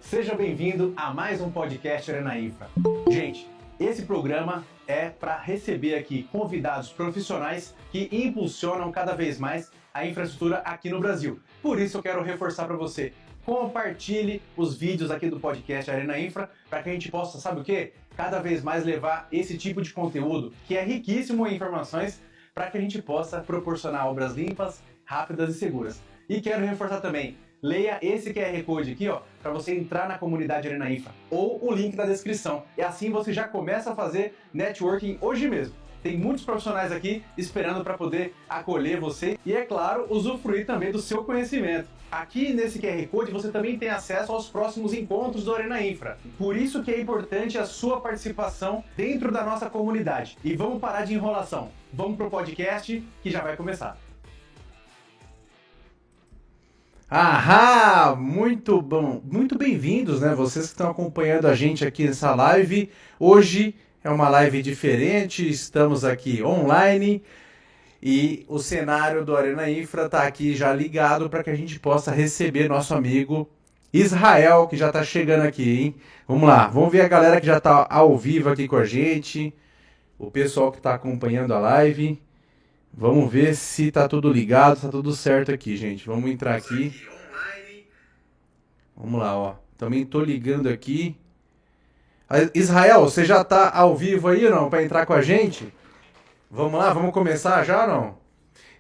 Seja bem-vindo a mais um podcast Arena Infra. Gente, esse programa é para receber aqui convidados profissionais que impulsionam cada vez mais a infraestrutura aqui no Brasil. Por isso eu quero reforçar para você, compartilhe os vídeos aqui do podcast Arena Infra para que a gente possa, sabe o quê? Cada vez mais levar esse tipo de conteúdo que é riquíssimo em informações para que a gente possa proporcionar obras limpas, rápidas e seguras. E quero reforçar também, leia esse QR Code aqui, ó, para você entrar na comunidade Arena Infra, ou o link na descrição. E assim você já começa a fazer networking hoje mesmo. Tem muitos profissionais aqui esperando para poder acolher você e, é claro, usufruir também do seu conhecimento. Aqui nesse QR Code você também tem acesso aos próximos encontros do Arena Infra. Por isso que é importante a sua participação dentro da nossa comunidade. E vamos parar de enrolação. Vamos pro podcast que já vai começar. Ahá, muito bom, muito bem-vindos, né? Vocês que estão acompanhando a gente aqui nessa live. Hoje é uma live diferente, estamos aqui online e o cenário do Arena Infra está aqui já ligado para que a gente possa receber nosso amigo Israel, que já está chegando aqui, hein? Vamos lá, vamos ver a galera que já está ao vivo aqui com a gente, o pessoal que está acompanhando a live. Vamos ver se tá tudo ligado, tá tudo certo aqui, gente. Vamos entrar aqui. Vamos lá, ó. Também tô ligando aqui. Israel, você já tá ao vivo aí ou não? Para entrar com a gente? Vamos lá, vamos começar já ou não?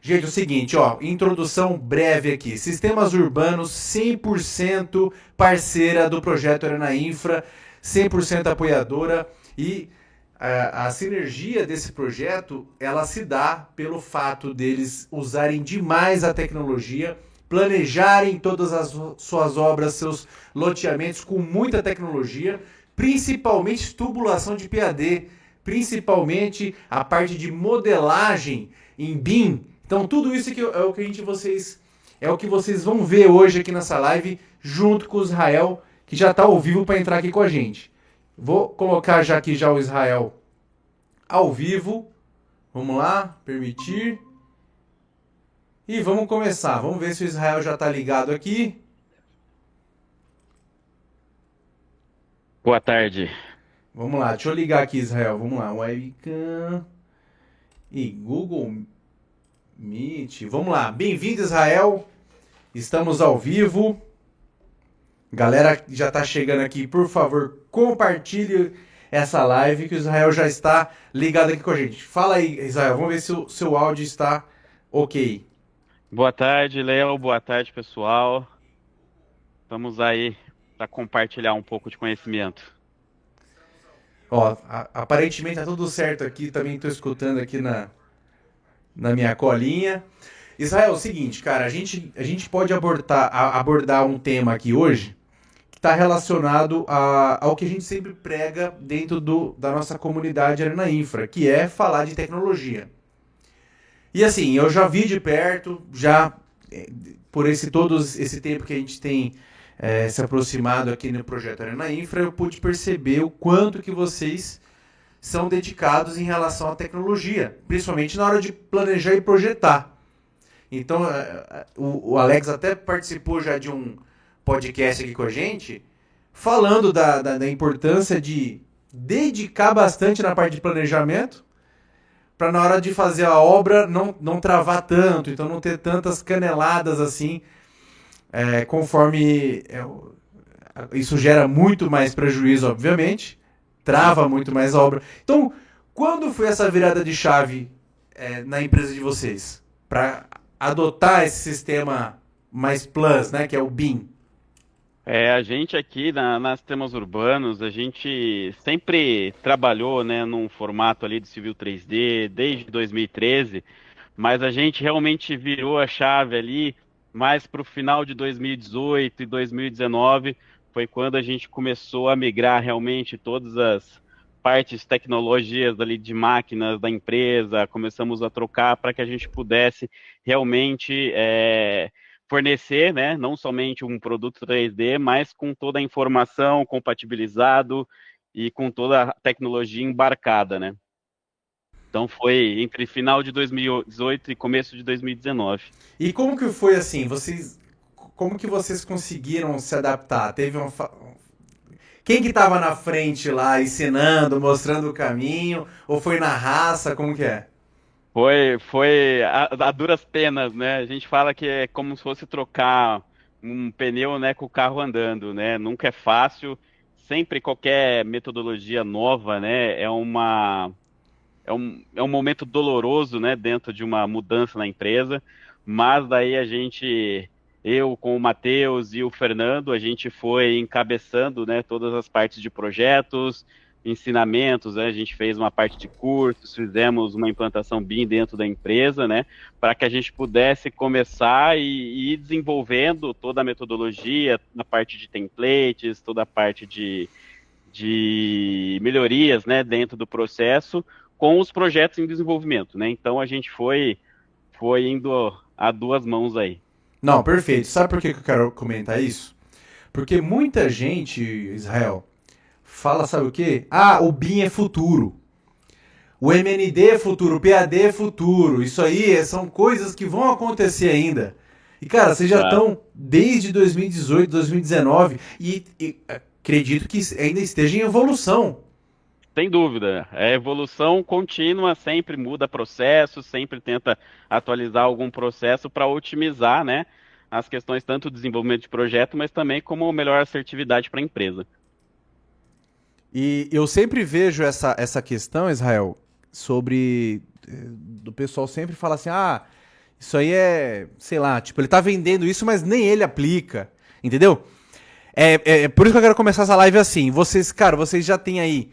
Gente, é o seguinte, ó. Introdução breve aqui. Sistemas urbanos 100% parceira do projeto Arena Infra, 100% apoiadora e... A sinergia desse projeto, ela se dá pelo fato deles usarem demais a tecnologia, planejarem todas as suas obras, seus loteamentos com muita tecnologia, principalmente tubulação de PAD, principalmente a parte de modelagem em BIM. Então tudo isso que é o que vocês vão ver hoje aqui nessa live, junto com o Israel, que já está ao vivo para entrar aqui com a gente. Vou colocar já aqui já o Israel ao vivo. Vamos lá, permitir. E vamos começar. Vamos ver se o Israel já está ligado aqui. Boa tarde. Vamos lá, deixa eu ligar aqui, Israel. Vamos lá, webcam e Google Meet. Vamos lá, bem-vindo, Israel. Estamos ao vivo. Galera que já está chegando aqui, por favor, compartilhe essa live que o Israel já está ligado aqui com a gente. Fala aí, Israel, vamos ver se o seu áudio está ok. Boa tarde, Léo. Boa tarde, pessoal. Vamos aí para compartilhar um pouco de conhecimento. Ó, aparentemente está tudo certo aqui, também estou escutando aqui na minha colinha. Israel, é o seguinte, cara, a gente pode abordar um tema aqui hoje que está relacionado ao que a gente sempre prega dentro da nossa comunidade Arena Infra, que é falar de tecnologia. E assim, eu já vi de perto, por todo esse tempo que a gente tem se aproximado aqui no projeto Arena Infra, eu pude perceber o quanto que vocês são dedicados em relação à tecnologia, principalmente na hora de planejar e projetar. Então, o Alex até participou já de um podcast aqui com a gente, falando da importância de dedicar bastante na parte de planejamento, para na hora de fazer a obra não travar tanto, então não ter tantas caneladas assim, conforme isso gera muito mais prejuízo, obviamente, trava muito mais a obra. Então, quando foi essa virada de chave na empresa de vocês, para adotar esse sistema mais plus, né, que é o BIM? A gente aqui nas temas urbanos, a gente sempre trabalhou, né, num formato ali de Civil 3D desde 2013, mas a gente realmente virou a chave ali mais para o final de 2018 e 2019, foi quando a gente começou a migrar realmente todas as partes tecnologias ali de máquinas da empresa, começamos a trocar para que a gente pudesse realmente fornecer, né, não somente um produto 3D, mas com toda a informação compatibilizado e com toda a tecnologia embarcada, né? Então foi entre final de 2018 e começo de 2019. E como que foi assim? Vocês como que vocês conseguiram se adaptar? Teve quem que estava na frente lá, ensinando, mostrando o caminho? Ou foi na raça? Como que é? Foi a duras penas, né? A gente fala que é como se fosse trocar um pneu, né, com o carro andando, né? Nunca é fácil. Sempre qualquer metodologia nova, né, é um momento doloroso, né, dentro de uma mudança na empresa, mas daí eu com o Matheus e o Fernando, a gente foi encabeçando, né, todas as partes de projetos, ensinamentos, né, a gente fez uma parte de cursos, fizemos uma implantação BIM dentro da empresa, né, para que a gente pudesse começar e ir desenvolvendo toda a metodologia, a parte de templates, toda a parte de melhorias, né, dentro do processo, com os projetos em desenvolvimento, né? Então a gente foi indo a duas mãos aí. Não, perfeito. Sabe por que que eu quero comentar isso? Porque muita gente, Israel, fala, sabe o quê? Ah, o BIM é futuro. O MND é futuro, o PAD é futuro. Isso aí são coisas que vão acontecer ainda. E, cara, vocês já Claro. estão desde 2018, 2019 e acredito que ainda esteja em evolução. Sem dúvida. É evolução contínua, sempre muda processo, sempre tenta atualizar algum processo para otimizar, né, as questões tanto do desenvolvimento de projeto, mas também como melhor assertividade para a empresa. E eu sempre vejo essa questão, Israel, sobre. Do pessoal sempre fala assim: ah, isso aí é. Sei lá, tipo, ele tá vendendo isso, mas nem ele aplica. Entendeu? É por isso que eu quero começar essa live assim. Vocês, cara, vocês já têm aí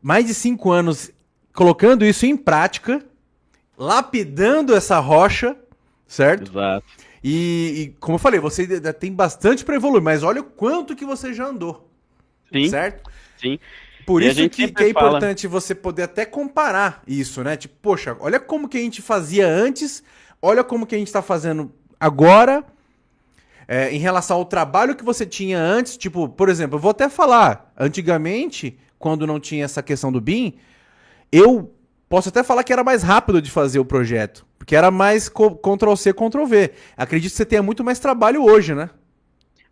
mais de 5 anos colocando isso em prática, lapidando essa rocha, certo? Exato. E como eu falei, você ainda tem bastante para evoluir, mas olha o quanto que você já andou, Sim, certo? sim. Por E a isso gente que sempre é fala. importante você poder até comparar isso, né? Tipo, poxa, olha como que a gente fazia antes, olha como que a gente está fazendo agora, em relação ao trabalho que você tinha antes. Tipo, por exemplo, eu vou até falar, antigamente, quando não tinha essa questão do BIM, eu posso até falar que era mais rápido de fazer o projeto, porque era mais Ctrl+C, Ctrl+V. Acredito que você tenha muito mais trabalho hoje, né?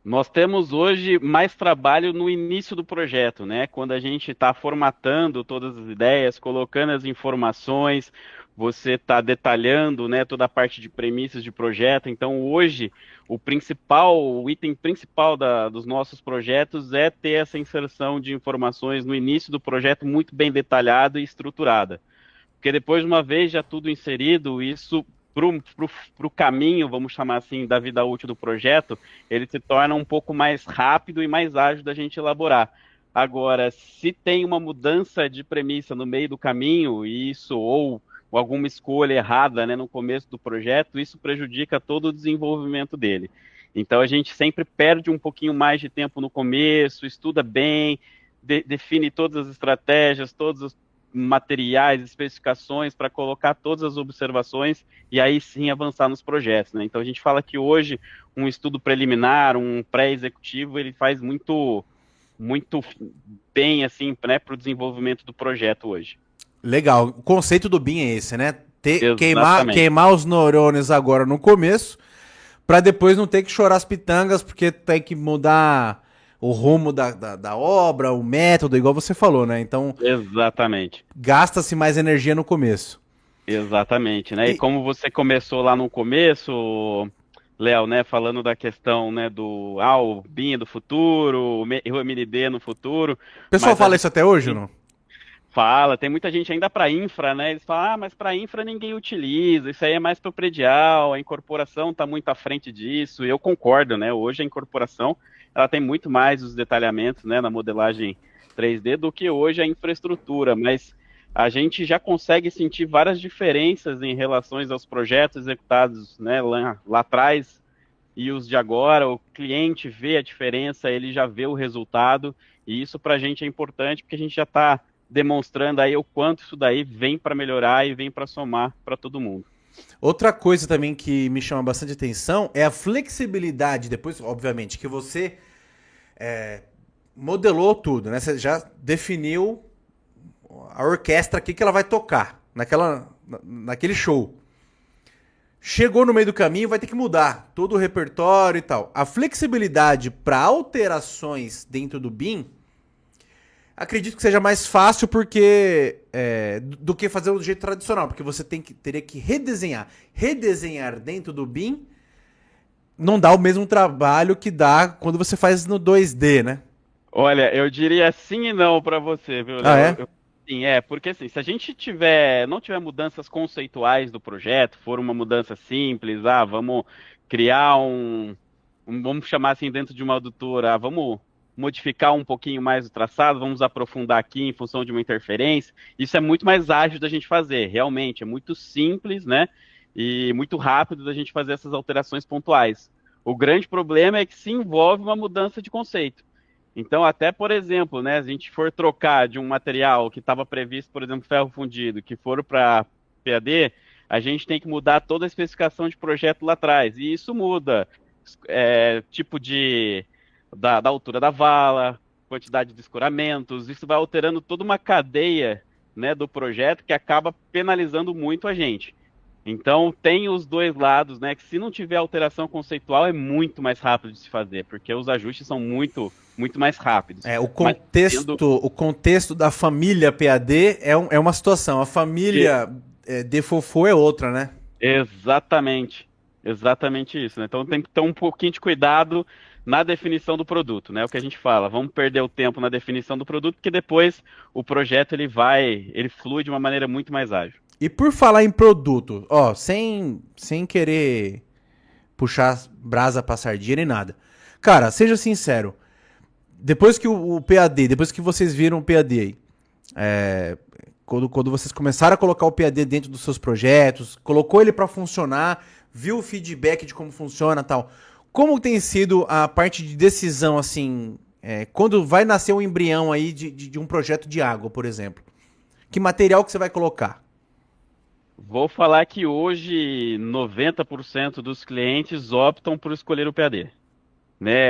Nós temos hoje mais trabalho no início do projeto, né? Quando a gente está formatando todas as ideias, colocando as informações, você está detalhando, né, toda a parte de premissas de projeto. Então, hoje, o item principal dos nossos projetos é ter essa inserção de informações no início do projeto muito bem detalhada e estruturada. Porque depois, de uma vez já tudo inserido, isso para o caminho, vamos chamar assim, da vida útil do projeto, ele se torna um pouco mais rápido e mais ágil da gente elaborar. Agora, se tem uma mudança de premissa no meio do caminho, ou alguma escolha errada, né, no começo do projeto, isso prejudica todo o desenvolvimento dele. Então, a gente sempre perde um pouquinho mais de tempo no começo, estuda bem, define todas as estratégias, todos os materiais, especificações para colocar todas as observações e aí sim avançar nos projetos, né? Então a gente fala que hoje um estudo preliminar, um pré-executivo, ele faz muito bem assim, né, para o desenvolvimento do projeto hoje. Legal. O conceito do BIM é esse, né? Exatamente. Queimar os neurônios agora no começo, para depois não ter que chorar as pitangas, porque tem que mudar o rumo da obra, o método, igual você falou, né? Então, Exatamente. gasta-se mais energia no começo. Exatamente, né? E E como você começou lá no começo, Léo, né, falando da questão, né, o BIM do futuro, o MND no futuro, o pessoal mas a fala gente isso até hoje ou não? fala, tem muita gente ainda para infra, né? Eles falam, mas para infra ninguém utiliza, isso aí é mais para o predial, a incorporação está muito à frente disso. E eu concordo, né? Hoje a incorporação ela tem muito mais os detalhamentos, né, na modelagem 3D do que hoje a infraestrutura, mas a gente já consegue sentir várias diferenças em relação aos projetos executados, né, lá atrás e os de agora. O cliente vê a diferença, ele já vê o resultado, e isso para a gente é importante porque a gente já está demonstrando aí o quanto isso daí vem para melhorar e vem para somar para todo mundo. Outra coisa também que me chama bastante atenção é a flexibilidade, depois, obviamente, que você modelou tudo, né? Você já definiu a orquestra aqui que ela vai tocar naquele show. Chegou no meio do caminho, vai ter que mudar todo o repertório e tal. A flexibilidade para alterações dentro do BIM, acredito que seja mais fácil porque do que fazer do jeito tradicional, porque você teria que redesenhar. Redesenhar dentro do BIM não dá o mesmo trabalho que dá quando você faz no 2D, né? Olha, eu diria sim e não para você, viu, Ah, Léo? é? Sim, porque assim, se a gente não tiver mudanças conceituais do projeto, for uma mudança simples, vamos criar vamos chamar assim dentro de uma adutora, vamos modificar um pouquinho mais o traçado, vamos aprofundar aqui em função de uma interferência. Isso é muito mais ágil da gente fazer, realmente, é muito simples, né? E muito rápido da gente fazer essas alterações pontuais. O grande problema é que se envolve uma mudança de conceito. Então, até, por exemplo, né, se a gente for trocar de um material que estava previsto, por exemplo, ferro fundido, que for para PAD, a gente tem que mudar toda a especificação de projeto lá atrás. E isso muda tipo da altura da vala, quantidade de escoramentos, isso vai alterando toda uma cadeia, né, do projeto que acaba penalizando muito a gente. Então tem os dois lados, né? Que se não tiver alteração conceitual é muito mais rápido de se fazer, porque os ajustes são muito mais rápidos. O Mas contexto, tendo o contexto da família PAD é uma situação. A família Defofo é outra, né? exatamente isso, né? Então tem que ter um pouquinho de cuidado na definição do produto, né? O que a gente fala, vamos perder o tempo na definição do produto, porque depois o projeto ele flui de uma maneira muito mais ágil. E por falar em produto, ó, sem querer puxar brasa pra sardinha nem nada. Cara, seja sincero. Depois que o PAD, depois que vocês viram o PAD aí, quando vocês começaram a colocar o PAD dentro dos seus projetos, colocou ele pra funcionar, viu o feedback de como funciona e tal. Como tem sido a parte de decisão, assim, quando vai nascer um embrião aí de um projeto de água, por exemplo? Que material que você vai colocar? Vou falar que hoje 90% dos clientes optam por escolher o PAD, né?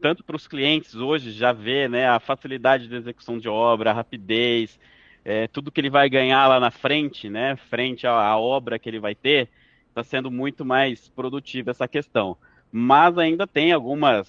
Tanto para os clientes hoje já vê, né, a facilidade de execução de obra, a rapidez, tudo que ele vai ganhar lá na frente, né, frente à obra que ele vai ter, está sendo muito mais produtiva essa questão. Mas ainda tem algumas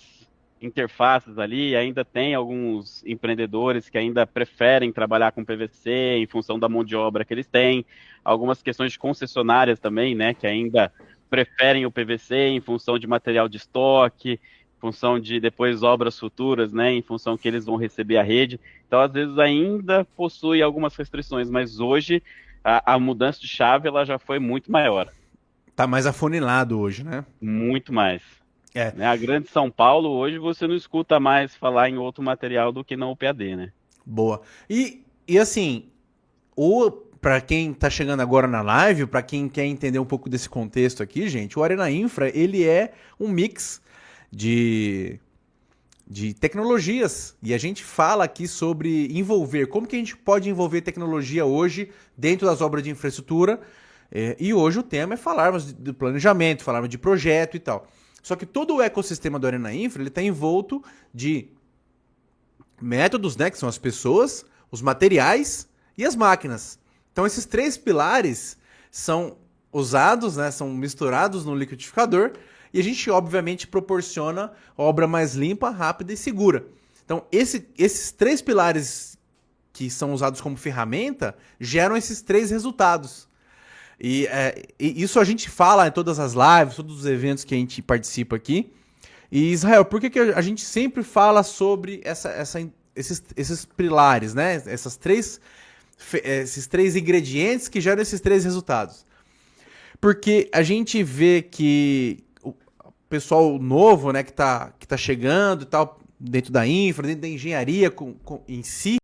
interfaces ali, ainda tem alguns empreendedores que ainda preferem trabalhar com PVC em função da mão de obra que eles têm, algumas questões de concessionárias também, né, que ainda preferem o PVC em função de material de estoque, em função de depois obras futuras, né, em função que eles vão receber a rede. Então, às vezes ainda possui algumas restrições, mas hoje a mudança de chave ela já foi muito maior, Tá mais afunilado hoje, né? muito mais. É, Né? A Grande São Paulo, hoje você não escuta mais falar em outro material do que não o PAD, né? boa. E assim, para quem tá chegando agora na live, para quem quer entender um pouco desse contexto aqui, gente, o Arena Infra, ele é um mix de tecnologias. E a gente fala aqui sobre envolver, como que a gente pode envolver tecnologia hoje dentro das obras de infraestrutura. E hoje o tema é falarmos de planejamento, falarmos de projeto e tal. Só que todo o ecossistema do Arena Infra ele está envolto de métodos, né, que são as pessoas, os materiais e as máquinas. Então esses três pilares são usados, né, são misturados no liquidificador e a gente obviamente proporciona obra mais limpa, rápida e segura. Então esses três pilares que são usados como ferramenta geram esses três resultados. E isso a gente fala em todas as lives, todos os eventos que a gente participa aqui. E Israel, por que a gente sempre fala sobre esses pilares, né? Esses três ingredientes que geram esses três resultados? Porque a gente vê que o pessoal novo, né, que tá chegando e tal, dentro da infra, dentro da engenharia em si,